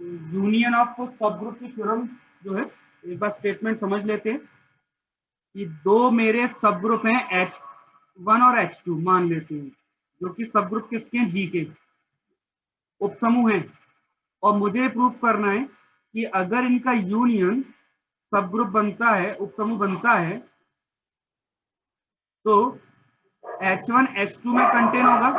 Union of सब group की theorem जो है, एक बार स्टेटमेंट समझ लेते हैं कि दो मेरे सब ग्रुप हैं H1 और H2 मान लेते हैं, जो कि सब ग्रुप किसके हैं, G के उपसमूह हैं, और मुझे प्रूफ करना है कि अगर इनका यूनियन सब ग्रुप बनता है, उपसमूह बनता है, तो H1 H2 में कंटेन होगा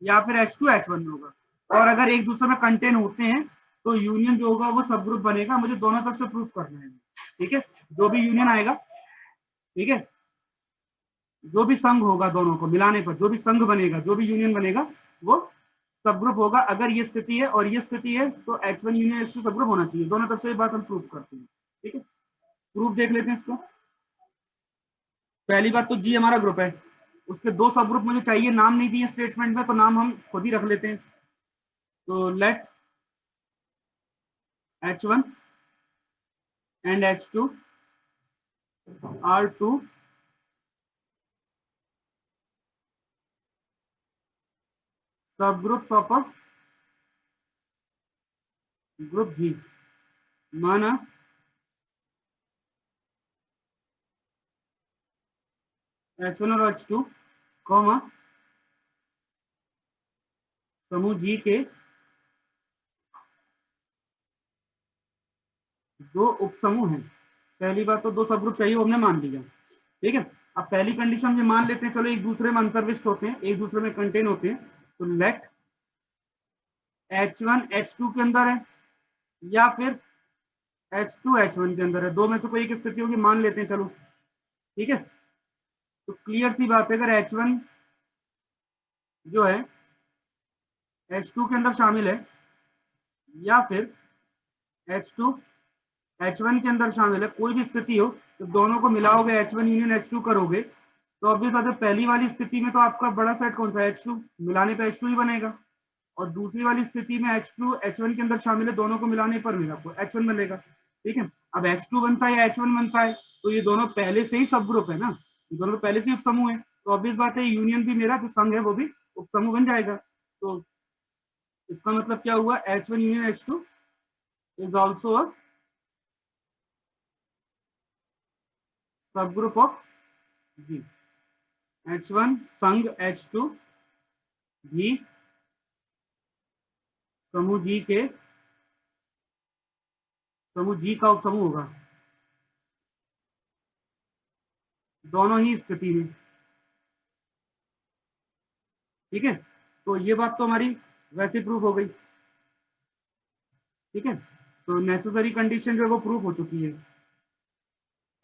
या फिर H2 H1 में होगा, और अगर एक दूसरे में कंटेन होते हैं तो यूनियन जो होगा वो सब ग्रुप बनेगा। मुझे दोनों तरफ से प्रूफ करना है, ठीक है। जो भी यूनियन आएगा, ठीक है, जो भी संघ होगा दोनों को मिलाने पर, जो भी संघ बनेगा, जो भी यूनियन बनेगा, वो सब ग्रुप होगा। अगर ये स्थिति है और ये स्थिति है तो H1 यूनियन H2 सब ग्रुप होना चाहिए। दोनों तरफ से ये बात हम प्रूफ करते हैं, ठीक है। प्रूफ देख लेते हैं इसको। पहली बात तो जी हमारा ग्रुप है, उसके दो सब ग्रुप मुझे चाहिए, नाम नहीं दिए स्टेटमेंट में, तो नाम हम खुद ही रख लेते हैं। तो late H1 and H2 are two subgroups of a group G। माना H1 और H2 कॉमा समूह G के दो उपसमूह हैं। पहली बात तो दो सब ग्रुप चाहिए, वो हमने मान लिया, ठीक है। अब पहली कंडीशन ये मान लेते हैं, चलो एक दूसरे में अंतर्विष्ट होते हैं, एक दूसरे में कंटेन होते हैं, तो लेट H1 H2 के अंदर है या फिर H2 H1 के अंदर है, दो में से कोई एक स्थिति होगी, मान लेते हैं, चलो ठीक है। तो क्लियर सी बात है, अगर H1 जो है H2 के अंदर शामिल है या फिर H2 H1 के अंदर शामिल है, कोई भी स्थिति हो, तो दोनों को मिलाओगे, H1 यूनियन H2 करोगे, तो ऑब्वियस बात है पहली वाली स्थिति में तो आपका बड़ा सेट कौन सा है, H2, मिलाने पे H2 ही बनेगा। और दूसरी वाली स्थिति में H2 H1 के अंदर शामिल है, दोनों को मिलाने पर मिला आपको H1 मिलेगा, ठीक है। अब H2 बनता है या H1 बनता है, तो ये दोनों पहले से ही सब ग्रुप है ना, ये दोनों पहले से ही उपसमूह है, तो ऑब्वियस बात है यूनियन भी मेरा जो संघ है वो भी उपसमूह बन जाएगा। तो इसका मतलब क्या हुआ, H1 union H2 is also a सब ग्रुप ऑफ G। H1 संघ H2 भी समूह G के, समूह G का उपसमूह होगा दोनों ही स्थिति में, ठीक है। तो ये बात तो हमारी वैसे प्रूफ हो गई, ठीक है। तो नेसेसरी कंडीशन जो है वो प्रूफ हो चुकी है,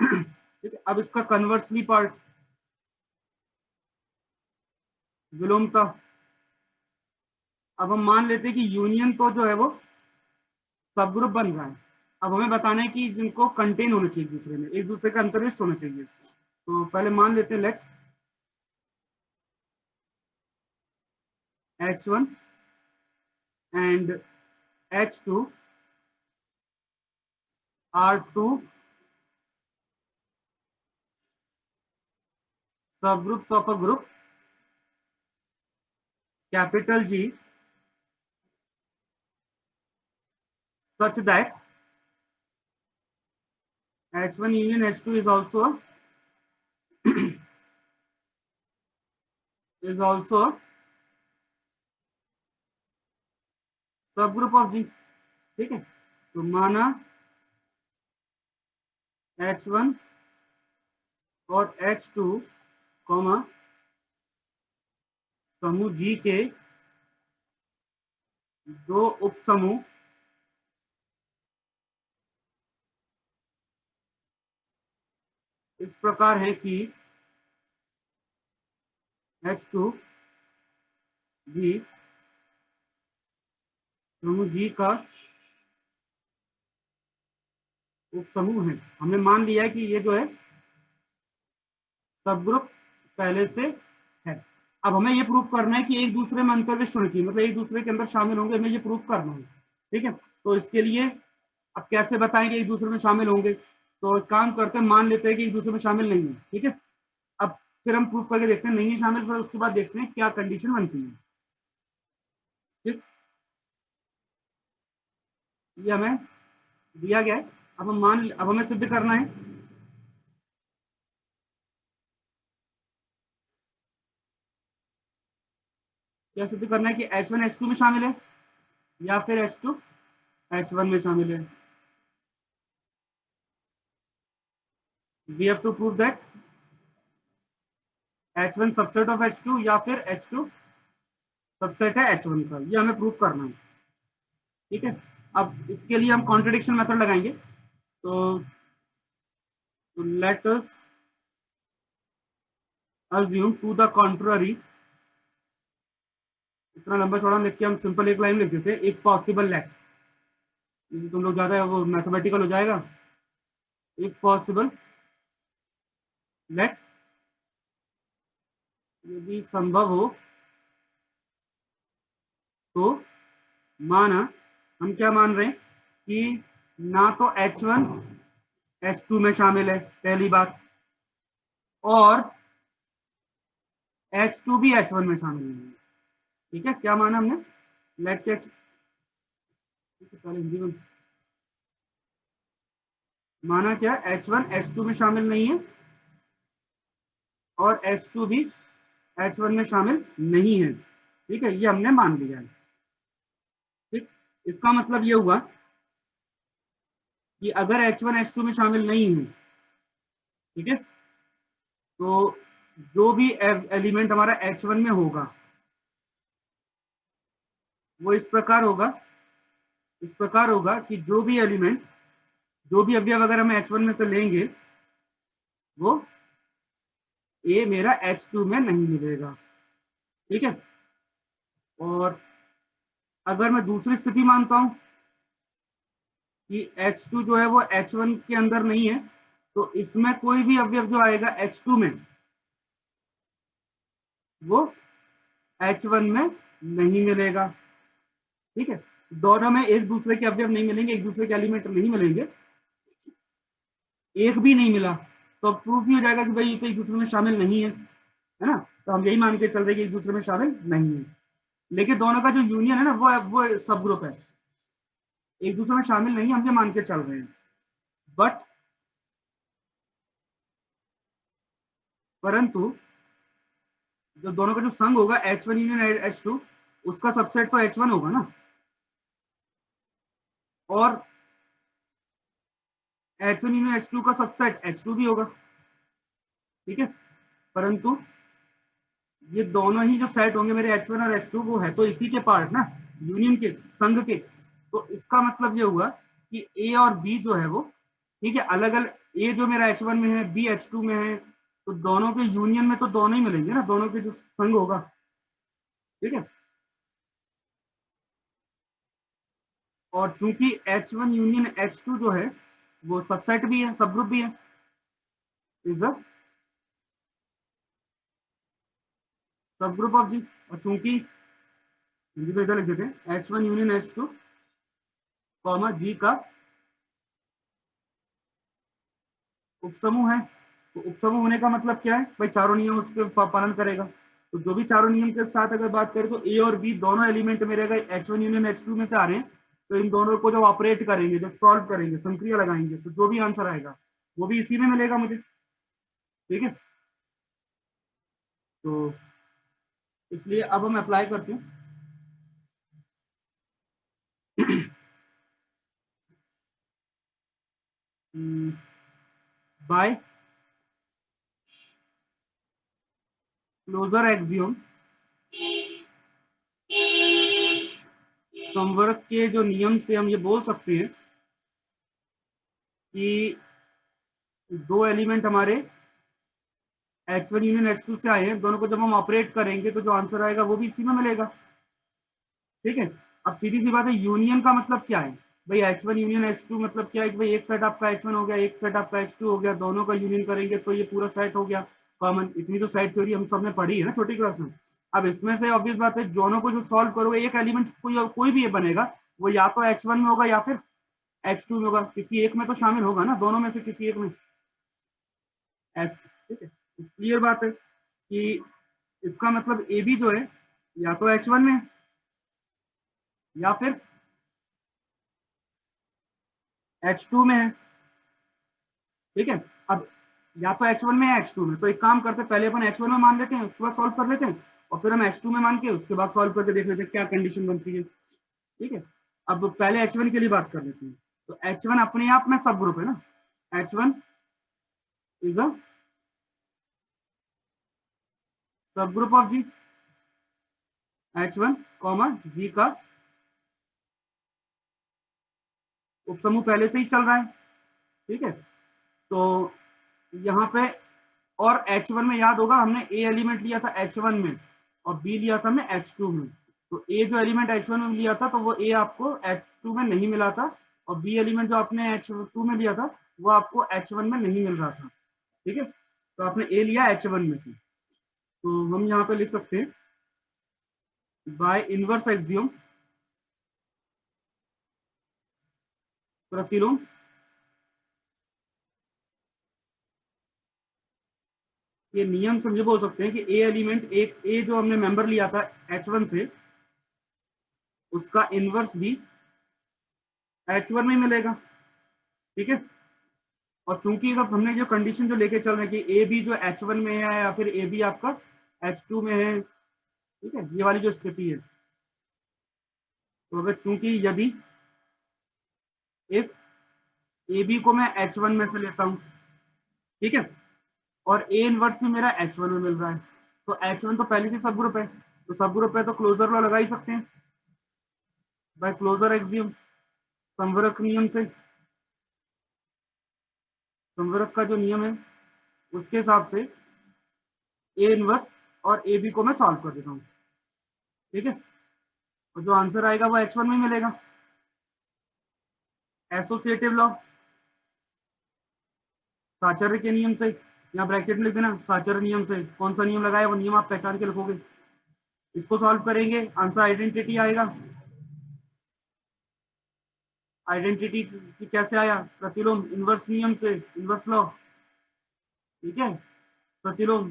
ठीक है। अब इसका कन्वर्सली पार्ट, विलोमता। अब हम मान लेते हैं कि यूनियन तो जो है वो सब ग्रुप बन रहा है। अब हमें बताना है कि जिनको कंटेन होना चाहिए एक दूसरे में, एक दूसरे का अंतर्विष्ट होना चाहिए। तो पहले मान लेते हैं late H1 and H2 are two subgroups of a group capital G such that H1 union H2 is also a subgroup of G, ठीक है। तो माना H1 और H2 कॉमा समूह G के दो उपसमूह इस प्रकार है कि H2 भी समूह G का उपसमूह है। हमने मान लिया है कि ये जो है सब ग्रुप पहले से है। अब हमें ये प्रूफ करना है कि एक दूसरे में अंतर्विष्ट होने चाहिए, मतलब एक दूसरे के अंदर शामिल होंगे, हमें ये प्रूफ करना है, ठीक है। तो इसके लिए अब कैसे बताएंगे एक दूसरे में शामिल होंगे, तो एक काम करते हैं, मान लेते हैं कि एक दूसरे में शामिल नहीं है, ठीक है। अब फिर हम प्रूफ करके देखते हैं नहीं है शामिल, फिर उसके बाद देखते हैं क्या कंडीशन बनती है, ठीक। ये हमें दिया गया है। अब हमें सिद्ध करना है, क्या सिद्ध करना है कि H1 H2 में शामिल है या फिर H2 H1 में शामिल है। We have to prove that H1 subset of H2 या फिर H2 सबसेट है H1 का, ये हमें प्रूफ करना है। ठीक है, अब इसके लिए हम कॉन्ट्रडिक्शन मेथड लगाएंगे। तो let us assume to the contrary, इतना लंबा चौड़ा लिख के हम सिंपल एक लाइन लिख देते हैं, इफ पॉसिबल लेट, तुम लोग ज्यादा वो मैथमेटिकल हो जाएगा। इफ पॉसिबल लेट, यदि संभव हो तो माना, हम क्या मान रहे हैं कि ना तो H1 H2 में शामिल है पहली बात, और H2 भी H1 में शामिल नहीं है। ठीक है, क्या माना हमने, लेट क्या, माना क्या, H1 H2 में शामिल नहीं है और H2 भी H1 में शामिल नहीं है। ठीक है, ये हमने मान लिया है। ठीक, इसका मतलब ये हुआ कि अगर H1 H2 में शामिल नहीं है, ठीक है, तो जो भी एलिमेंट हमारा H1 में होगा वो इस प्रकार होगा कि जो भी एलिमेंट, जो भी अवयव अगर हम H1 में से लेंगे वो ये मेरा H2 में नहीं मिलेगा। ठीक है, और अगर मैं दूसरी स्थिति मानता हूं कि H2 जो है वो H1 के अंदर नहीं है, तो इसमें कोई भी अवयव जो आएगा H2 में वो H1 में नहीं मिलेगा। ठीक है, दोनों में एक दूसरे के अवयव नहीं मिलेंगे, एक दूसरे के एलिमेंट नहीं मिलेंगे, एक भी नहीं मिला तो प्रूफ ही हो जाएगा कि भाई ये तो एक दूसरे में शामिल नहीं है ना। तो हम यही मान के चल रहे हैं कि एक दूसरे में शामिल नहीं है, लेकिन दोनों का जो यूनियन है ना वो सब ग्रुप है, एक दूसरे में शामिल नहीं, हम ये मान के चल रहे हैं। बट परंतु जो दोनों का जो संग होगा H1 यूनियन H2, उसका सबसेट तो H1 होगा ना, और H1 यूनियन H2 का सबसेट H2 भी होगा। ठीक है, परंतु ये दोनों ही जो सेट होंगे मेरे H1 और H2 वो है तो इसी के पार्ट ना, यूनियन के, संघ के। तो इसका मतलब ये हुआ कि A और B जो है वो, ठीक है, अलग अलग, A जो मेरा H1 में है, B H2 में है, तो दोनों के यूनियन में तो दोनों ही मिलेंगे ना, दोनों के जो संघ होगा। ठीक है, और चूंकि H1 यूनियन H2 जो है वो सबसेट भी है, सब ग्रुप भी है, इज अ सब ग्रुप ऑफ G। और चूंकि हिंदी में इधर लिख देते हैं H1 union H2 comma G का उपसमूह है, तो उपसमूह होने का मतलब क्या है भाई, चारों नियम उस पर पालन करेगा। तो जो भी चारों नियम के साथ अगर बात करें तो ए और बी दोनों एलिमेंट मेरे अगर H1 यूनियन H2 में से आ रहे हैं, तो इन दोनों को जब ऑपरेट करेंगे, जब सॉल्व करेंगे, संक्रिया लगाएंगे, तो जो भी आंसर आएगा वो भी इसी में मिलेगा मुझे। ठीक है, तो इसलिए अब हम अप्लाई करते हैं। बाय क्लोजर एक्सियोम, संवर्ग के जो नियम से हम ये बोल सकते हैं कि दो एलिमेंट हमारे H1 यूनियन H2 से आए हैं, दोनों को जब हम ऑपरेट करेंगे तो जो आंसर आएगा वो भी इसी में मिलेगा। ठीक है, अब सीधी सी बात है, यूनियन का मतलब क्या है भाई, H1 यूनियन H2 मतलब क्या है कि भाई एक सेट आपका H1 हो गया, एक सेट आपका H2 हो गया, दोनों का यूनियन करेंगे तो ये पूरा सेट हो गया कॉमन। इतनी तो सेट थ्योरी हम सबने पढ़ी है ना छोटी क्लास में। अब इसमें से ऑब्वियस बात है, दोनों को जो सॉल्व करोगे, एक एलिमेंट कोई भी ये बनेगा, वो या तो H1 में होगा या फिर H2 में होगा, किसी एक में तो शामिल होगा ना, दोनों में से किसी एक में। ठीक है, क्लियर बात है कि इसका मतलब ए बी जो है या तो H1 में या फिर H2 में है, ठीक है। अब या तो H1 में या H2 में, तो एक काम करते हैं, पहले अपन H1 में मान लेते हैं, उसके बाद सॉल्व कर लेते हैं, और फिर हम H2 में मान के उसके बाद सॉल्व करके देख लेते हैं क्या कंडीशन बनती है, ठीक है। अब पहले H1 के लिए बात कर लेते हैं। तो H1 अपने आप में सब ग्रुप है ना, H1 इज अ सब group of G, H1 comma G का उपसमूह पहले से ही चल रहा है, ठीक है। तो यहाँ पे, और H1 में याद होगा हमने A एलिमेंट लिया था H1 में और B लिया था हमने H2 में। तो A जो एलिमेंट H1 में लिया था तो वो A आपको H2 में नहीं मिला था, और B एलिमेंट जो आपने H2 में लिया था वो आपको H1 में नहीं मिल रहा था, ठीक है। तो आपने A लिया H1 में से, तो हम यहाँ पे लिख सकते हैं बाय इनवर्स एक्सियम प्रतिलोम ये नियम से हम ये बोल सकते हैं कि A एलिमेंट, एक A जो हमने मेंबर लिया था H1 से, उसका इनवर्स भी H1 में मिलेगा, ठीक है। और चूंकि अगर हमने जो कंडीशन जो लेके चल रहे हैं कि ए बी जो H1 में है या फिर ए बी आपका H2 में है, ठीक है, ये वाली जो स्थिति है, तो अगर चूंकि यदि इफ ए बी को मैं H1 में से लेता हूं, ठीक है, और ए इनवर्स भी मेरा H1 में मिल रहा है, तो H1 तो पहले से सब ग्रुप है, तो सब ग्रुप है तो क्लोजर लॉ लगा ही सकते हैं बाय क्लोजर एक्सियम, संवरक नियम से, संवरक का जो नियम है उसके हिसाब से ए इनवर्स और ए बी को मैं सॉल्व कर देता हूँ, ठीक है। और जो आंसर आएगा वो H1 में मिलेगा। एसोसिएटिव लॉ, साचर्य के नियम से, यहाँ ब्रैकेट में लिख देना साचर्य नियम से, कौन सा नियम लगाया वो नियम आप पहचान के लिखोगे। इसको सॉल्व करेंगे, आंसर आइडेंटिटी आएगा। आइडेंटिटी कैसे आया, प्रतिलोम इनवर्स नियम से, इनवर्स लॉ, ठीक है। प्रतिलोम,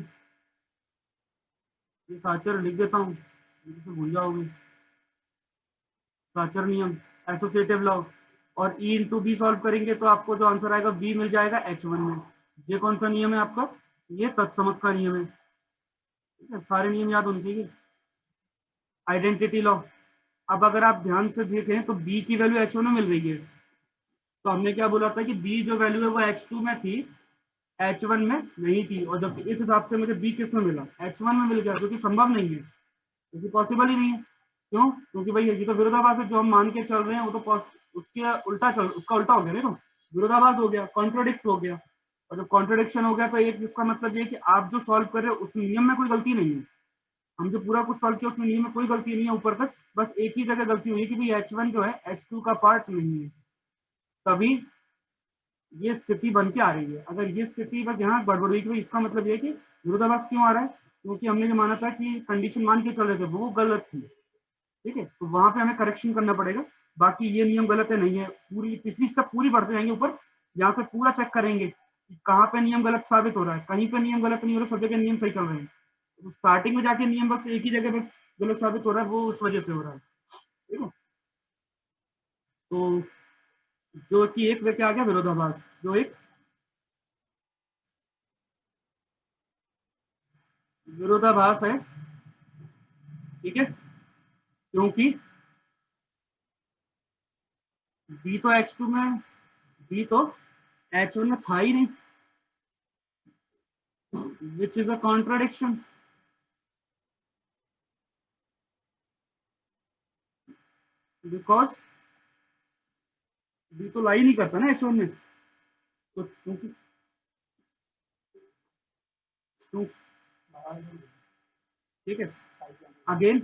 ये साचर्य लिख देता हूँ, तो भूल जाओगे, साचर्य नियम, एसोसिएटिव लॉ, और ई इंटू बी सॉल्व करेंगे तो आपको जो आंसर आएगा बी मिल जाएगा H1 में। ये कौन सा नियम है आपका, ये तत्समक का नियम है, ठीक है। सारे नियम याद होने चाहिए। आइडेंटिटी लॉ, अब अगर आप ध्यान से देखें तो बी की वैल्यू H1 में मिल रही है, तो हमने क्या बोला था कि बी जो वैल्यू है वो H2 में थी, H1 में नहीं थी, और जब इस हिसाब से मुझे बी किस में मिला, H1 में मिल गया, जो कि संभव नहीं है, क्योंकि पॉसिबल ही नहीं है। क्यों, क्योंकि भाई ये तो विरोधाभास है, जो हम मान के चल रहे हैं वो तो उसके उल्टा उसका उल्टा हो गया, नहीं तो विरोधाभास हो गया, कॉन्ट्रोडिक्ट हो गया, और जब कॉन्ट्रोडिक्शन हो गया तो एक इसका मतलब ये कि आप जो सॉल्व कर रहे हो उस नियम में कोई गलती नहीं है, हम जो पूरा कुछ सॉल्व किया उसमें नियम में कोई गलती नहीं है ऊपर तक, बस एक ही जगह गलती हुई है कि भाई H1 जो है H2 का पार्ट नहीं है, तभी ये स्थिति बन के आ रही है। अगर ये स्थिति बस यहाँ गड़बड़ हुई कि इसका मतलब ये कि विरोधाभास क्यों आ रहा है, क्योंकि हमने जो माना था कि कंडीशन मान के चल रहे थे वो गलत थी, ठीक है। तो वहां पे हमें करेक्शन करना पड़ेगा, बाकी ये नियम गलत है नहीं है, पूरी पिछली स्टेप पूरी बढ़ते जाएंगे ऊपर, यहाँ से पूरा चेक करेंगे कि कहाँ पे नियम गलत साबित हो रहा है, कहीं पे नियम गलत नहीं हो रहा, सब जगह नियम सही चल रहे हैं। तो स्टार्टिंग में जाके नियम बस एक ही जगह बस गलत साबित हो रहा है, वो उस वजह से हो रहा है, ठीक है। तो जो कि एक क्या आ गया विरोधाभास, जो एक विरोधाभास है, ठीक है, क्योंकि बी तो H2 में, बी तो H1 में था ही नहीं, which is a contradiction, because B तो लाई नहीं करता ना H1 में, तो चूंकि ठीक है, अगेन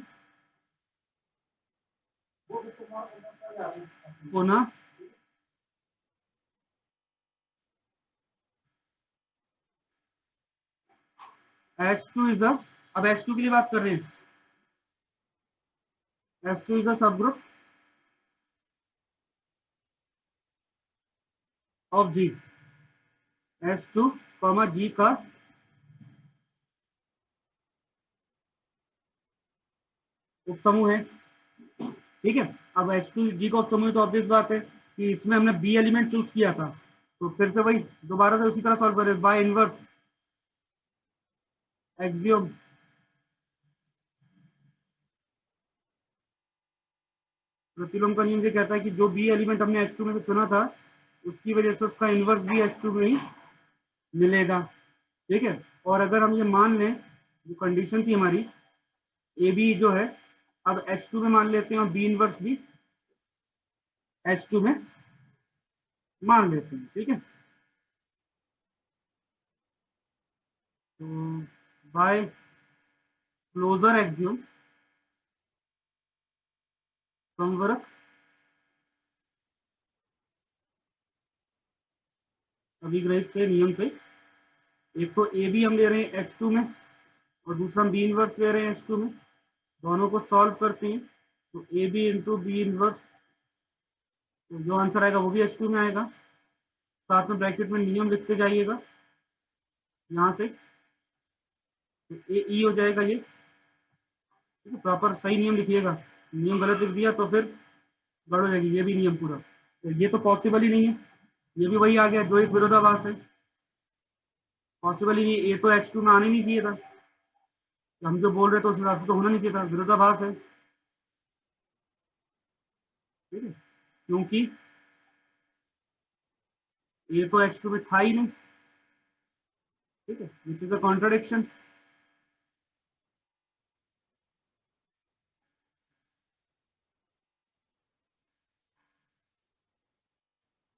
पुनः H2 इज अ, अब H2 के लिए बात कर रहे हैं, H2 इज अ सब group of G, H2 G का उपसमूह है, ठीक है। अब H2 G का उपसमूह तो ऑब्वियस बात है कि इसमें हमने बी एलिमेंट चूज किया था, तो फिर से वही दोबारा से उसी तरह सॉल्व करें बाय इनवर्स एक्सियोम। प्रतिलोम का नियम ये कहता है कि जो बी एलिमेंट हमने H2 में से चुना था उसकी वजह से उसका इनवर्स भी H2 में ही मिलेगा। ठीक है, और अगर हम ये मान लें, जो कंडीशन थी हमारी ए बी जो है, अब H2 में मान लेते हैं और बी इनवर्स भी H2 में मान लेते हैं। ठीक है, तो बाय क्लोजर एक्सियोम संवरक अभिग्रहित से नियम से, एक तो ए बी हम ले रहे हैं H2 में और दूसरा हम बी इनवर्स ले रहे हैं H2 में, दोनों को सॉल्व करते हैं तो A B into B inverse, तो जो आंसर आएगा वो भी H2 में आएगा। साथ में ब्रैकेट में नियम लिखते जाइएगा यहाँ से, तो ए ई हो जाएगा ये। प्रॉपर सही नियम लिखिएगा, नियम गलत लिख दिया तो फिर गड़बड़ हो जाएगी। ये भी नियम पूरा, तो ये तो पॉसिबल ही नहीं है, ये भी वही आ गया जो एक विरोधाभास है, पॉसिबल ही नहीं। ए तो H2 में आने नहीं चाहिए था, हम जो बोल रहे थे उस हिसाब से तो होना नहीं चाहिए था, विरोधाभास है। ठीक है, क्योंकि ए तो H2 में था ही नहीं। ठीक है, विच इज अ कॉन्ट्रडिक्शन।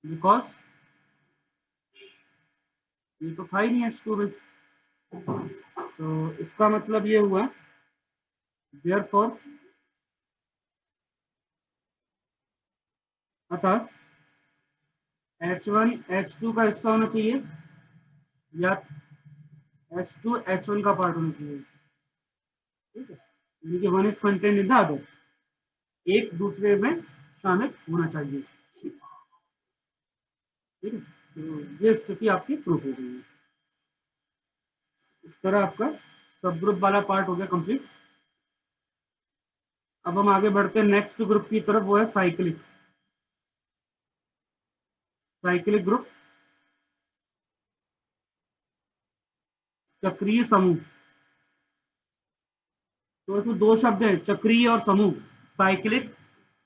बिकॉज ये तो था ही नहीं H2 में, तो इसका मतलब ये हुआ देयरफॉर, अतः H1 H2 का हिस्सा होना चाहिए या H2 H1 का पार्ट होना चाहिए। ठीक है, यानी कि one is content in the other, एक दूसरे में शामिल होना चाहिए। ठीक है, तो ये स्थिति आपकी प्रूफ हो गई है। इस तरह आपका सब ग्रुप वाला पार्ट हो गया कंप्लीट। अब हम आगे बढ़ते हैं नेक्स्ट ग्रुप की तरफ, वो है साइक्लिक। साइक्लिक ग्रुप चक्रीय समूह, तो इसमें दो शब्द हैं, चक्रीय और समूह, साइक्लिक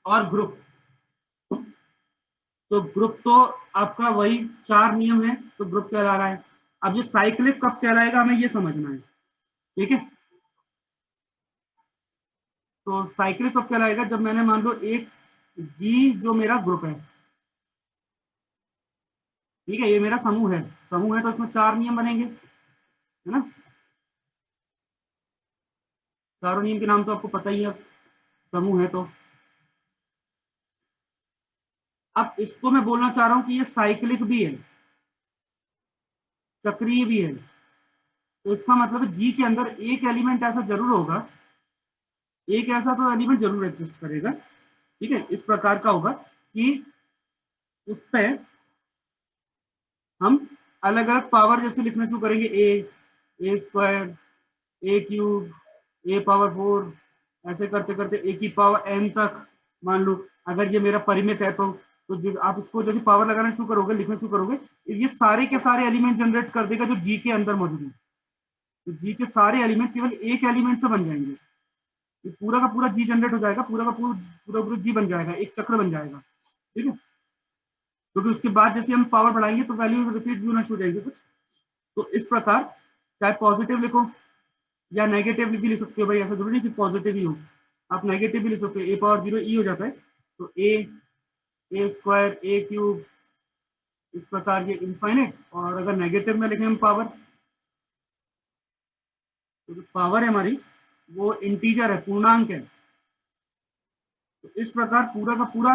और ग्रुप। तो ग्रुप तो आपका वही चार नियम है तो ग्रुप कहला रहा है। अब ये साइक्लिक कब कहलाएगा हमें ये समझना है। ठीक है, तो साइक्लिक कब कहलाएगा, जब मैंने मान लो एक जी जो मेरा ग्रुप है, ठीक है, ये मेरा समूह है तो इसमें चार नियम बनेंगे, है ना। चारों नियम के नाम तो आपको पता ही है, समूह है तो। अब इसको मैं बोलना चाह रहा हूं कि ये साइक्लिक भी है, चक्रीय भी है, तो इसका मतलब जी के अंदर एक एलिमेंट ऐसा जरूर होगा, एक ऐसा तो एलिमेंट जरूर एग्जिस्ट करेगा। ठीक है, इस प्रकार का होगा कि उस पर हम अलग अलग पावर जैसे लिखना शुरू करेंगे, ए स्क्वायर, ए क्यूब, ए पावर 4, ऐसे करते करते ए की पावर एन तक। मान लो अगर ये मेरा परिमित है तो आप इसको जैसे पावर लगाना शुरू करोगे, लिखना शुरू करोगे, ये सारे के सारे एलिमेंट जनरेट कर देगा जो जी के अंदर मौजूद है। तो जी के सारे एलिमेंट केवल एक एलिमेंट से बन जाएंगे, ये पूरा का पूरा जी जनरेट हो जाएगा, पूरा का पूरा जी बन जाएगा, एक चक्र बन जाएगा। ठीक है, क्योंकि उसके बाद जैसे हम पावर बढ़ाएंगे तो वैल्यू रिपीट भी होना शुरू हो जाएंगे कुछ। तो इस प्रकार चाहे पॉजिटिव लिखो या नेगेटिव भी लिख सकते हो भाई, ऐसा जरूरी नहीं कि पॉजिटिव ही हो, आप नेगेटिव भी लिख सकते हो, ए पावर 0 ई हो जाता है, तो ए स्क्वायर, ए क्यूब, इस प्रकार ये इनफाइनाइट। और अगर नेगेटिव में लिखें हम पावर, तो जो पावर है हमारी वो इंटीजर है, पूर्णांक है। तो इस प्रकार पूरा का पूरा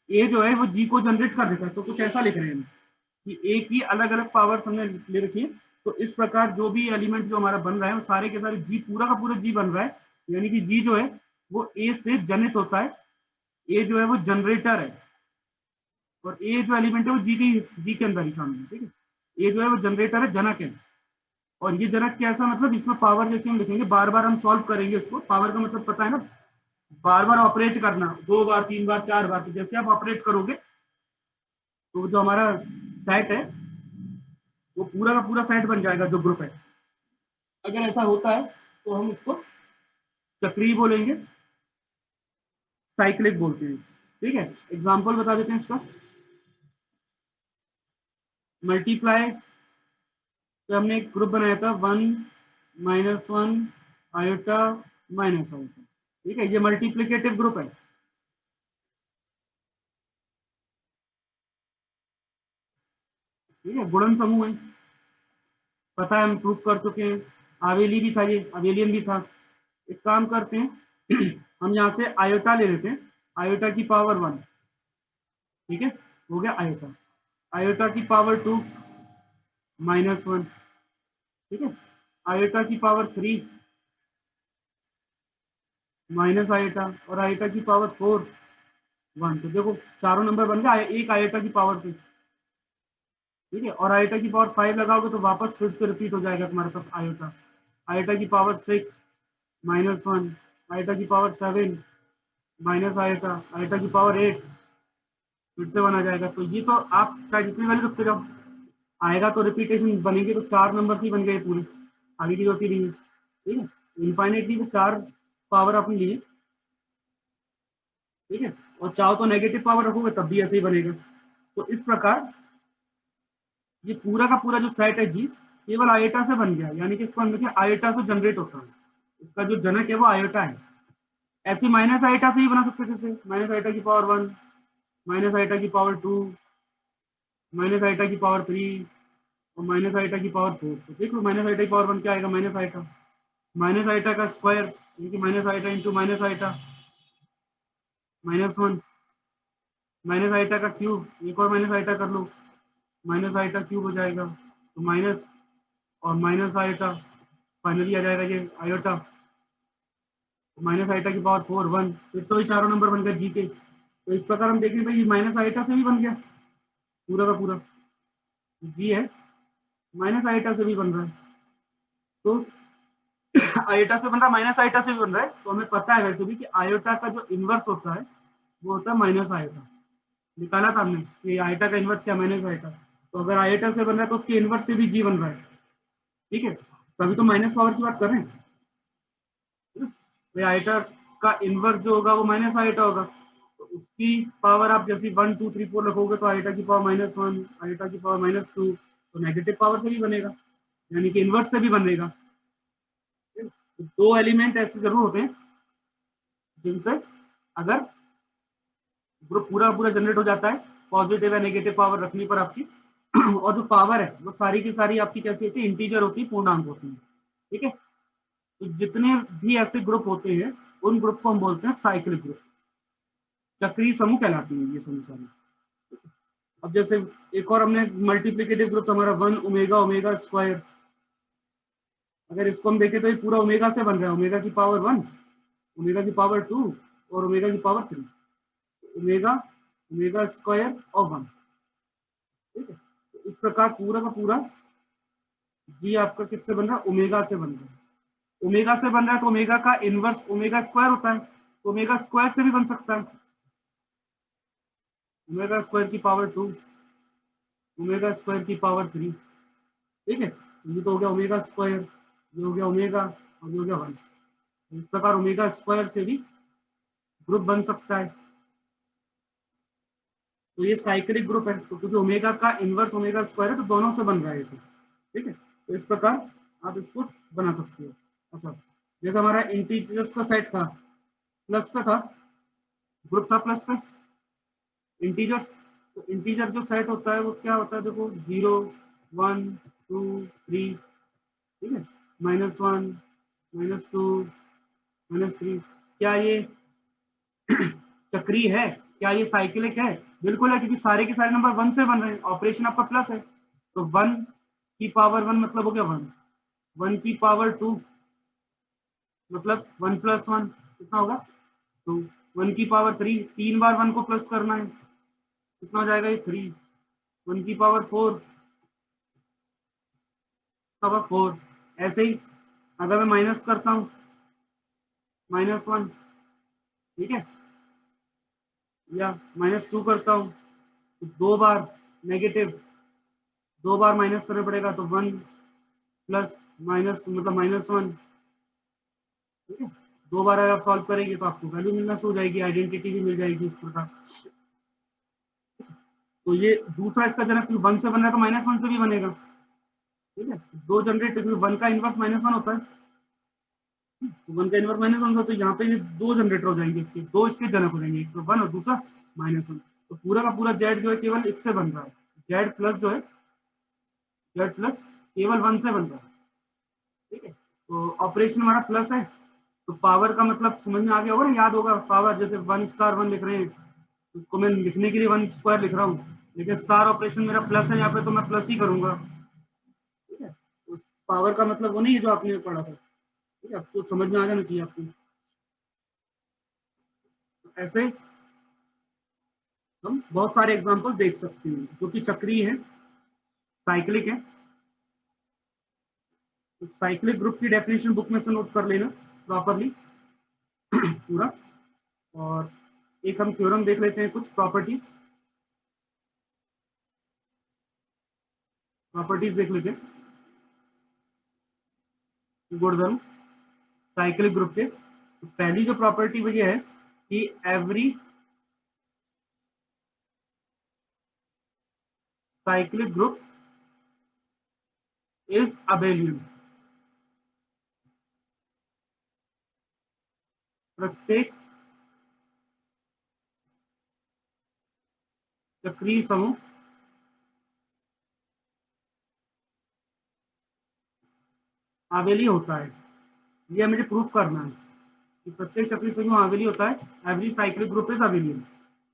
ए जो है वो जी को जनरेट कर देता है। तो कुछ ऐसा लिख रहे हैं कि ए की अलग अलग पावर हमने ले रखी है, तो इस प्रकार जो भी एलिमेंट जो हमारा बन रहा है वो सारे के सारे जी, पूरा का पूरा जी बन रहा है, यानी कि जी जो है वो ए से जनित होता है, ए जो है वो जनरेटर है, और ए जो एलिमेंट है वो जी के अंदर ही शामिल है। ठीक है, ए जो है वो जनरेटर है, जनक है। और ये जनक कैसा, मतलब इसमें पावर जैसे हम लिखेंगे, बार बार हम सॉल्व करेंगे उसको, पावर का मतलब पता है ना, बार बार ऑपरेट करना, 2 बार 3 बार 4 बार, तो जैसे आप ऑपरेट करोगे तो जो हमारा सेट है वो पूरा का पूरा सेट बन जाएगा जो ग्रुप है। अगर ऐसा होता है तो हम इसको चक्रीय बोलेंगे, साइक्लिक बोलते हैं। ठीक है, एग्जांपल बता देते हैं इसका। मल्टीप्लाई, तो हमने एक ग्रुप बनाया था 1 - 1 आयोटा माइनस आयोटा। ठीक है, ये मल्टीप्लिकेटिव ग्रुप है। ठीक है, गुणन समूह है, पता है, हम प्रूफ कर चुके हैं। आवेली भी था, ये अवेलियन भी था। एक काम करते हैं हम यहाँ से आयोटा ले लेते हैं, आयोटा की पावर 1। ठीक है, हो गया आयोटा। आयोटा की पावर 2 -1। ठीक है, आयोटा की पावर 3 माइनस आयोटा, और आयोटा की पावर 4 1। तो देखो चारों नंबर बन गए एक आयोटा की पावर से। ठीक है, और आयोटा की पावर 5 लगाओगे तो वापस फिर से रिपीट हो जाएगा तुम्हारे पास आयोटा। आयोटा की पावर 6 -1, आयोटा की पावर 7 माइनस आयोटा, आयोटा की पावर 8 फिर से बना जाएगा। तो ये तो आप चाहे जितनी वैल्यू रखते जाओ, आएगा तो रिपीटेशन बनेंगे, तो 4 नंबर ही बन गए पूरे, आगे की होती नहीं है। ठीक है, इनफाइनेटली वो 4 पावर आपने लिए। ठीक है, और चाहो तो नेगेटिव पावर रखोगे तब भी ऐसे ही बनेगा। तो इस प्रकार ये पूरा का पूरा जो सेट है जी, केवल आयोटा से बन गया, यानी कि इसको हम लिखे आयोटा से जनरेट होता है। इसका जो जनक है वो आयोटा है। ऐसे माइनस आयोटा से ही बना सकते थे, जैसे माइनस आयोटा की पावर 1, माइनस आयोटा की पावर 2, माइनस आयोटा की पावर 3 और माइनस आयोटा की पावर 4। तो देख लो माइनस आयोटा की पावर 1 क्या आएगा, माइनस आयोटा का स्क्वायर, यानी कि minus iota into minus iota -1, minus iota का क्यूब, एक और माइनस आयोटा कर लो, माइनस आयोटा क्यूब हो जाएगा। तो माइनस और माइनस आयोटा, फाइनली आ जाएगा ये आयोटा, माइनस आयोटा की पावर 4 1। फिर तो ये चारों नंबर बन गए जी के। तो इस प्रकार हम देखें भाई, माइनस आयोटा से भी बन गया पूरा का पूरा, जी है, माइनस आयोटा से भी बन रहा है। तो आयोटा से बन रहा है, माइनस आयोटा से भी बन रहा है। तो हमें पता है वैसे भी कि आयोटा का जो इनवर्स होता है वो होता है माइनस आयोटा। निकाला था हमने कि आयोटा का इनवर्स क्या, माइनस आयोटा। तो अगर आयोटा से बन रहा है तो उसके इनवर्स से भी जी बन रहा है। ठीक है, तभी तो माइनस पावर की बात कर रहे हैं। भाई आयोटा का इनवर्स जो होगा वो माइनस आयोटा होगा, तो उसकी पावर आप जैसे 1 2 3 4 रखोगे तो आयोटा की पावर -1, आयोटा की पावर -2, तो नेगेटिव पावर से भी बनेगा, यानी कि इनवर्स से भी बनेगा। तो दो एलिमेंट ऐसे जरूर होते हैं जिनसे अगर ग्रुप पूरा पूरा जनरेट हो जाता है, पॉजिटिव या नेगेटिव पावर रखने पर आपकी और जो पावर है वो सारी की सारी आपकी कैसी होती है, इंटीजर होती है, पूर्णांक होती है। ठीक है, तो जितने भी ऐसे ग्रुप होते हैं उन ग्रुप को हम बोलते हैं साइक्लिक ग्रुप, चक्रीय समूह कहलाती है ये समूह सारी। अब जैसे एक और हमने मल्टीप्लिकेटिव ग्रुप हमारा 1 ओमेगा ओमेगा स्क्वायर, अगर इसको हम देखें तो ये पूरा ओमेगा से बन रहा है, ओमेगा की पावर 1, ओमेगा की पावर 2 और ओमेगा की पावर 3, ओमेगा ओमेगा स्क्वायर और 1। ठीक है, तो इस प्रकार पूरा का पूरा जी आपका किससे बन रहा है, ओमेगा से बन रहा है। ओमेगा से बन रहा है तो ओमेगा का इनवर्स ओमेगा स्क्वायर होता है, तो ओमेगा स्क्वायर से भी बन सकता है, ओमेगा स्क्वायर की पावर 2, ओमेगा स्क्वायर की पावर 3। ठीक है, ये तो हो गया ओमेगा स्क्वायर, ये हो गया ओमेगा और ये हो गया 1। इस प्रकार ओमेगा स्क्वायर से भी ग्रुप बन सकता है। तो ये साइक्लिक ग्रुप है, तो क्योंकि ओमेगा का इनवर्स ओमेगा स्क्वायर है तो दोनों से बन रहा है। ठीक है, तो इस प्रकार आप इसको बना सकते हो। अच्छा, जैसे हमारा इंटीजर्स का सेट था, प्लस पे था, ग्रुप था प्लस पे इंटीजर्स। तो इंटीजर जो सेट होता है वो क्या होता है, देखो 0 1 2 3। ठीक है, -1 -2 -3। क्या ये चक्रीय है, क्या ये साइक्लिक है? बिल्कुल है, क्योंकि सारे के सारे नंबर 1 से बन रहे हैं, ऑपरेशन आपका प्लस है। तो 1 की पावर 1 मतलब हो गया 1, 1 की पावर 2 मतलब 1 + 1 कितना होगा 2, 1 की पावर 3, 3 बार 1 को प्लस करना है, कितना हो जाएगा ये 3, 1 की पावर 4 होगा 4। ऐसे ही अगर मैं माइनस करता हूँ -1, ठीक है, या -2 करता हूँ तो 2 बार नेगेटिव, 2 बार माइनस करना पड़ेगा, तो 1 प्लस माइनस मतलब -1, ठीक है। 2 बार अगर आप सॉल्व करेंगे तो आपको वैल्यू मिलना शुरू हो जाएगी, आइडेंटिटी भी मिल जाएगी इस प्रकार। तो ये दूसरा इसका जनक 1 से बन रहा है तो -1 से भी बनेगा, ठीक है। 2 जनरेट, 1 का इनवर्स -1 होता है, तो 1 का इनवर्स -1 होता है, तो यहाँ पे ये 2 जनरेटर हो जाएंगे, इसके 2 इसके जनक हो जाएंगे, एक तो 1 और दूसरा -1। तो पूरा का पूरा जेड जो है केवल इससे बन रहा है, जेड प्लस जो है, जेड प्लस केवल 1 से बन रहा है, ठीक है। तो ऑपरेशन हमारा प्लस है, तो पावर का मतलब समझ में आ गया होगा ना, याद होगा पावर, जैसे 1 स्टार 1 लिख रहे हैं, उसको मैं लिखने के लिए 1 स्क्वायर लिख रहा हूँ, लेकिन स्टार ऑपरेशन मेरा प्लस है यहाँ पे, तो मैं प्लस ही करूंगा, ठीक है। उस पावर का मतलब वो नहीं है जो आपने पढ़ा था, ठीक है, आपको समझ में आ जाना चाहिए आपको। ऐसे हम बहुत सारे एग्जांपल देख सकते हैं जो कि चक्रीय है, साइक्लिक है। तो साइक्लिक ग्रुप की डेफिनेशन बुक में से नोट कर लेना प्रॉपरली पूरा। और एक हम थ्योरम देख लेते हैं, कुछ प्रॉपर्टीज प्रॉपर्टीज देख लेते हैं, गुणधर्म साइक्लिक ग्रुप के। तो पहली जो प्रॉपर्टी वो ये है कि every cyclic group is abelian. प्रत्येक चक्रीय समूह आवेली होता है, ये मुझे प्रूफ करना है कि प्रत्येक चक्रीय समूह आवेली होता है, every cyclic group is abelian.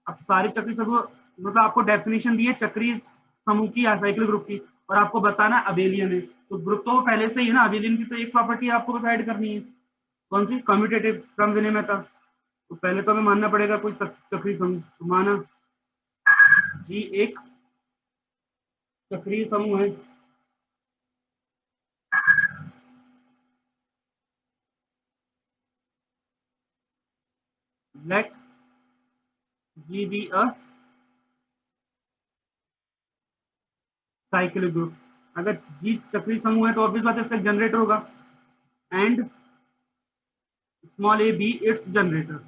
अब सारे चक्रीय समूह मतलब आपको डेफिनेशन दी है चक्रीय समूह की या साइक्लिक ग्रुप की, और आपको बताना अबेलियन है, तो ग्रुप तो पहले से ही है ना, अबेलियन की तो एक प्रॉपर्टी आपको बस ऐड करनी है, कौन सी, कम्यूटेटिव क्रम विनिमयता। तो पहले तो हमें मानना पड़ेगा कोई चक्रीय समूह, तो माना जी एक चक्रीय समूह है, let G be a cyclic group. अगर जी चक्रीय समूह है तो ऑब्वियस बात है इसका जनरेटर होगा, and small a be its generator,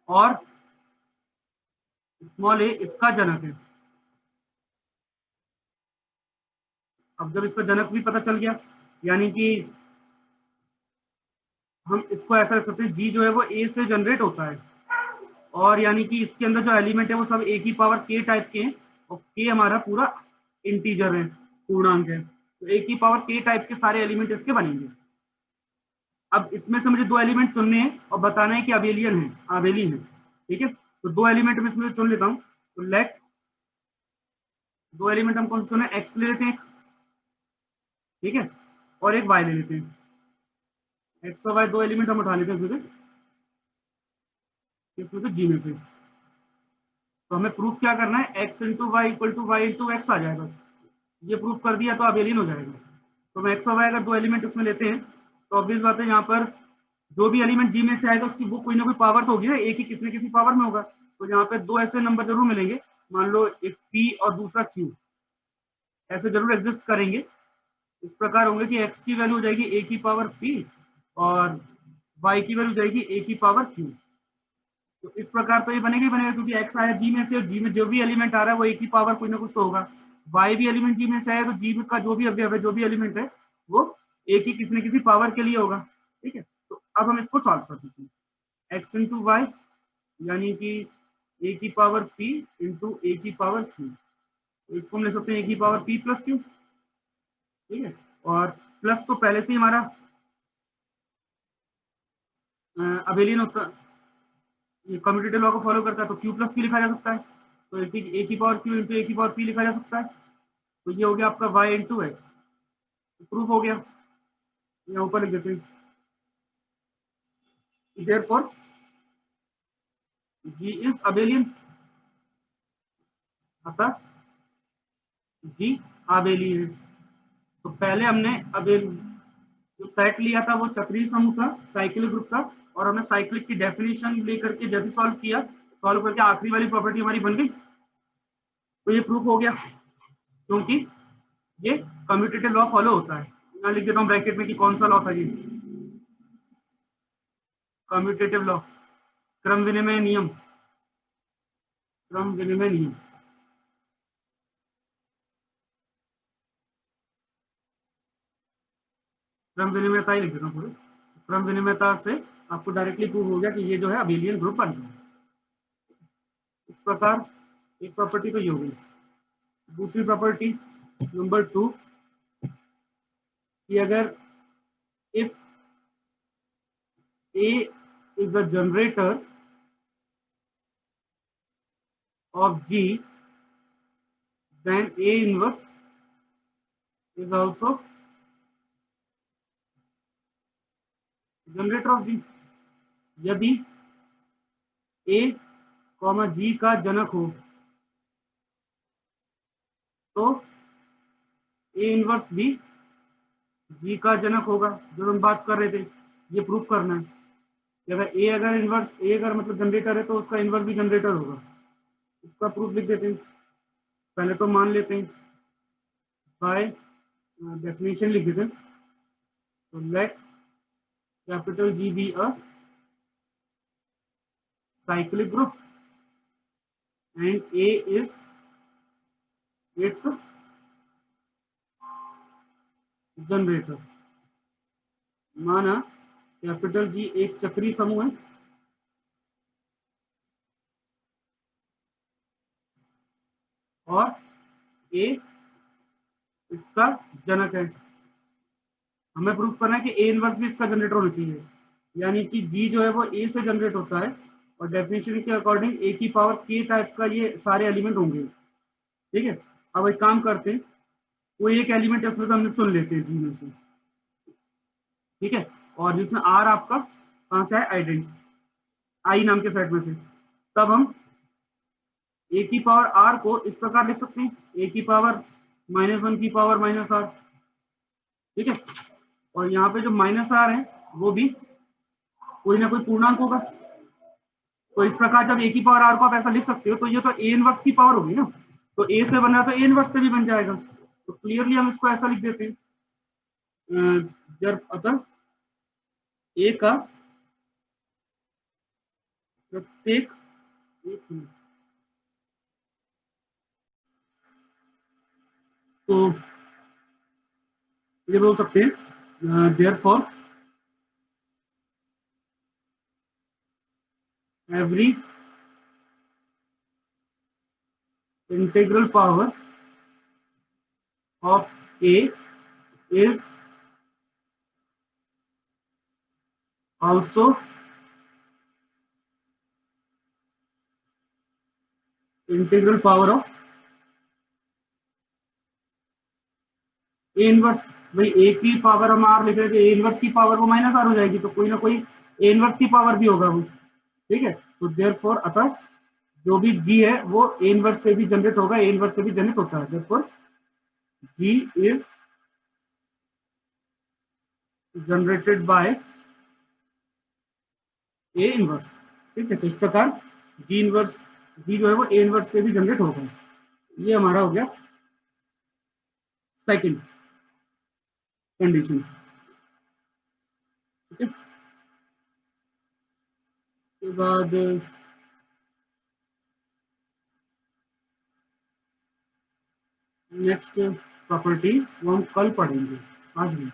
और स्मॉल ए इसका जनक है। अब जब इसका जनक भी पता चल गया, यानी कि हम इसको ऐसा रख सकते हैं, जी जो है वो ए से जनरेट होता है, और यानी कि इसके अंदर जो एलिमेंट है वो सब ए की पावर के टाइप के हैं, और के हमारा पूरा इंटीजर है, पूर्णांक है, तो ए की पावर के टाइप के सारे एलिमेंट इसके बनेंगे। अब इसमें से मुझे 2 एलिमेंट चुनने हैं और बताना है कि अबेलियन है, आवेली है, ठीक है। तो 2 एलिमेंट में इसमें चुन लेता हूँ, तो लेट 2 एलिमेंट हम कौन से चुने, एक्स ले लेते हैं, ठीक है, और एक वाई ले लेते हैं, एक्स और वाई 2 एलिमेंट हम उठा लेते हैं इसमें से जी में से। तो हमें प्रूफ क्या करना है, x into y equal to y into x आ जाएगा, ये प्रूफ कर दिया तो अबेलियन हो जाएगा। तो हम एक्स और वाई अगर 2 एलिमेंट उसमें लेते हैं, तो ऑब्वियस बात है यहाँ पर जो भी एलिमेंट जी में से आएगा उसकी वो कोई ना कोई पावर तो होगी ना, एक ही किसी न किसी पावर में होगा, तो यहाँ पे 2 ऐसे नंबर जरूर मिलेंगे, मान लो एक पी और दूसरा क्यू, ऐसे जरूर एग्जिस्ट करेंगे। इस प्रकार होंगे कि एक्स की वैल्यू हो जाएगी ए की पावर पी, और वाई की वैल्यू जाएगी ए की पावर क्यू। तो इस प्रकार तो ये बनेगा ही बनेगा, क्योंकि एक्स आया जी में से, और जी में जो भी एलिमेंट आ रहा है वो एक ही पावर कोई ना कुछ तो होगा। वाई भी एलिमेंट जी में से आया तो जी का जो भी अवयव है, जो भी एलिमेंट है, वो एक ही किसी न किसी पावर के लिए होगा, ठीक है। तो अब हम इसको सॉल्व कर देते हैं, एक्स इंटू वाई यानी कि ए की पावर पी इंटू ए की पावर क्यू, तो इसको हम ले सकते हैं ए की पावर पी प्लस क्यू, ठीक है। और प्लस तो पहले से ही हमारा अबेलियन होता, ये कम्यूटेटिव लॉ को फॉलो करता है, तो क्यू प्लस पी लिखा जा सकता है, तो इसी ए की पावर क्यू इंटू ए की पावर पी लिखा जा सकता है। तो ये हो गया आपका वाई इंटू एक्स, प्रूफ हो गया, यहाँ ऊपर लिख देते हैं, देयरफॉर जी इज अबेलियन, अतः जी आबेली है। तो पहले हमने अबेल जो सेट लिया था वो चक्रीय समूह था, साइक्लिक ग्रुप था, और हमने साइक्लिक की डेफिनेशन लेकर के जैसे सॉल्व किया, सॉल्व करके आखिरी वाली प्रॉपर्टी हमारी बन गई। तो ये प्रूफ हो गया क्योंकि ये कम्यूटेटिव लॉ फॉलो होता है। यहाँ लिख देता हूँ ब्रैकेट में कि कौन सा लॉ था ये, कम्यूटेटिव लॉ, क्रम विनिमय नियम, क्रम विनिमय नियम। क्रम विनिमयता ही लिख देता हूँ पूरे। क्रम विनिमयता से आपको डायरेक्टली प्रूव हो गया कि ये जो है अबेलियन ग्रुप बन गया। इस प्रकार एक प्रॉपर्टी तो ये हो गई। दूसरी प्रॉपर्टी नंबर 2 कि अगर if A is a generator of G, then A inverse is also generator of G. यदि A, G का जनक हो तो A इनवर्स भी G का जनक होगा। जो हम बात कर रहे थे, ये प्रूफ करना है कि अगर इनवर्स A अगर मतलब जनरेटर है तो उसका इनवर्स भी जनरेटर होगा। इसका प्रूफ लिख देते हैं। पहले तो मान लेते हैं, बाय डेफिनेशन लिख देते हैं। तो let capital G be a cyclic group and A is its generator। माना कैपिटल G एक चक्रीय समूह है और A इसका जनक है। हमें प्रूफ करना है कि A इनवर्स भी इसका जनरेटर होना चाहिए, यानी कि G जो है वो A से जनरेट होता है और डेफिनेशन के अकॉर्डिंग A की पावर K टाइप का ये सारे एलिमेंट होंगे। ठीक है, अब एक काम करते हैं, कोई एक एलिमेंट है उसमें से हम चुन लेते हैं G में से। ठीक है, और जिसमें R आपका कहां से है, आइडेंटिटी I नाम के सेट में से। तब हम A की पावर R को इस प्रकार लिख सकते हैं, A की पावर -1 की पावर -R। ठीक है, और यहाँ पे जो -R है वो भी कोई ना कोई पूर्णांक होगा। तो इस प्रकार जब A की पावर R को आप ऐसा लिख सकते हो तो ये तो A इनवर्स की पावर होगी ना, तो A से बन रहा तो A इनवर्स से भी बन जाएगा। तो क्लियरली हम इसको ऐसा लिख देते हैं, अतः A का प्रत्येक, तो ये बोल सकते हैं therefore every integral power of A is also integral power of A inverse. भाई A की पावर हम R लिख रहे थे, A इनवर्स की पावर वो -R हो जाएगी, तो कोई ना कोई A इनवर्स की पावर भी होगा वो। ठीक है, तो देयरफॉर अतः जो भी G है वो A इनवर्स से भी जनरेट होगा, A इनवर्स से भी जनरेट होता है। Therefore G is generated by A inverse. ठीक है, तो इस प्रकार G इनवर्स, G जो है वो A इनवर्स से भी जनरेट होगा। ये हमारा हो गया सेकंड कंडीशन। ठीक है, उसके बाद नेक्स्ट प्रॉपर्टी वो हम कल पढ़ेंगे, आज नहीं।